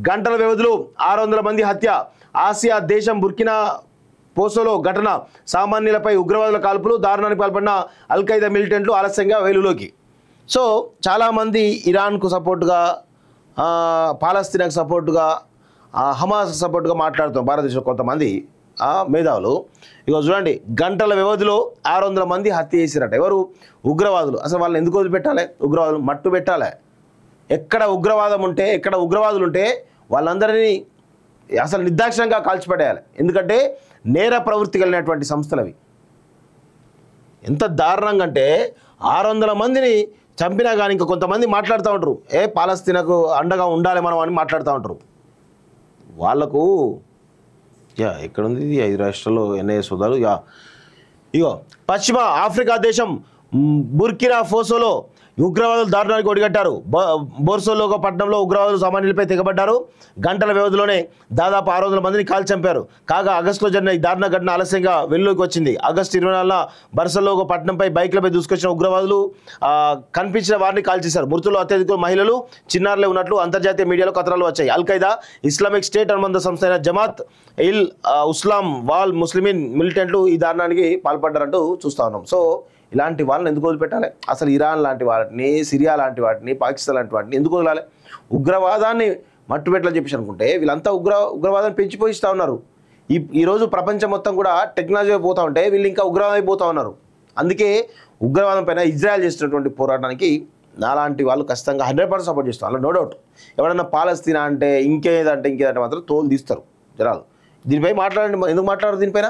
గంటల వ్యవధిలో 600 మంది హత్య. ఆసియా దేశం బుర్కినా పోసోలో ఘటన. సామాన్యులపై ఉగ్రవాదుల కాల్పులు. దారుణానికి పాల్పడిన అల్ఖైదా మిలిటెంట్లు ఆలస్యంగా వెలుగులోకి. సో చాలామంది ఇరాన్కు సపోర్టుగా, పాలస్తీనాకు సపోర్టుగా, హమాస్ సపోర్టుగా మాట్లాడుతాం భారతదేశంలో కొంతమంది మేధావులు. ఇక చూడండి, గంటల వ్యవధిలో 600 మంది హత్య చేసిరట. ఎవరు? ఉగ్రవాదులు. అసలు వాళ్ళని ఎందుకు వదిలిపెట్టాలి? ఉగ్రవాదులు మట్టు పెట్టాలి. ఎక్కడ ఉగ్రవాదం ఉంటే, ఎక్కడ ఉగ్రవాదులు ఉంటే వాళ్ళందరినీ అసలు నిర్దాక్షిణ్యంగా కాల్చిపడేయాలి. ఎందుకంటే నేర ప్రవృత్తి కలిగినటువంటి సంస్థలు అవి. ఎంత దారుణంగా అంటే 600 మందిని చంపినా కానీ ఇంకా కొంతమంది మాట్లాడుతూ ఉంటారు, పాలస్తీనాకు అండగా ఉండాలి మనం అని మాట్లాడుతూ ఉంటారు. వాళ్ళకు ఎక్కడుంది ఇది? 5 రాష్ట్రాల్లో ఎన్ఐఏ సోదాలు. ఇగో పశ్చిమ ఆఫ్రికా దేశం బుర్కినా ఫోసోలో ఉగ్రవాదులు దారుణానికి ఒడిగట్టారు. బోర్సోలోగో పట్టణంలో ఉగ్రవాదులు సామాన్యులపై తెగబడ్డారు. గంటల వ్యవధిలోనే దాదాపు 600 మందిని కాల్చి చంపారు. కాగా ఆగస్టులో జరిగిన ఈ దారుణ ఘటన ఆలస్యంగా వెలుగులోకి వచ్చింది. ఆగస్టు 24న బర్సలోగో పట్టణంపై బైక్లపై దూసుకొచ్చిన ఉగ్రవాదులు కనిపించిన వారిని కాల్చేశారు. మృతులు అత్యధిక మహిళలు, చిన్నారులే ఉన్నట్లు అంతర్జాతీయ మీడియాలో కథనాలు వచ్చాయి. అల్ఖైదా, ఇస్లామిక్ స్టేట్ అనుబంధ సంస్థ అయిన జమాత్ ఇల్ ఉస్లాం వాల్ ముస్లిమీన్ మిలిటెంట్లు ఈ దారుణానికి పాల్పడ్డారంటూ చూస్తా ఉన్నాం. సో ఇలాంటి వాళ్ళని ఎందుకు వదిలిపెట్టాలి? అసలు ఇరాన్ లాంటి వాటిని, సిరియా లాంటి వాటిని, పాకిస్తాన్ లాంటి వాటిని ఎందుకు వదలాలి? ఉగ్రవాదాన్ని మట్టుపెట్టాలని చెప్పేసి అనుకుంటే వీళ్ళంతా ఉగ్రవాదాన్ని పెంచిపోయిస్తూ ఉన్నారు. ఈరోజు ప్రపంచం మొత్తం కూడా టెక్నాలజీ పోతూ ఉంటే వీళ్ళు ఇంకా ఉగ్రవాదం అయిపోతూ ఉన్నారు. అందుకే ఉగ్రవాదం పైన ఇజ్రాయెల్ చేసినటువంటి పోరాటానికి నాలాంటి వాళ్ళు ఖచ్చితంగా 100% సపోర్ట్ చేస్తారు. అలా నో డౌట్. ఎవడన్నా పాలస్తీనా అంటే ఇంకేదంటే మాత్రం తోలు తీస్తారు జనాలు. దీనిపై మాట్లాడండి. ఎందుకు మాట్లాడరు దీనిపైన?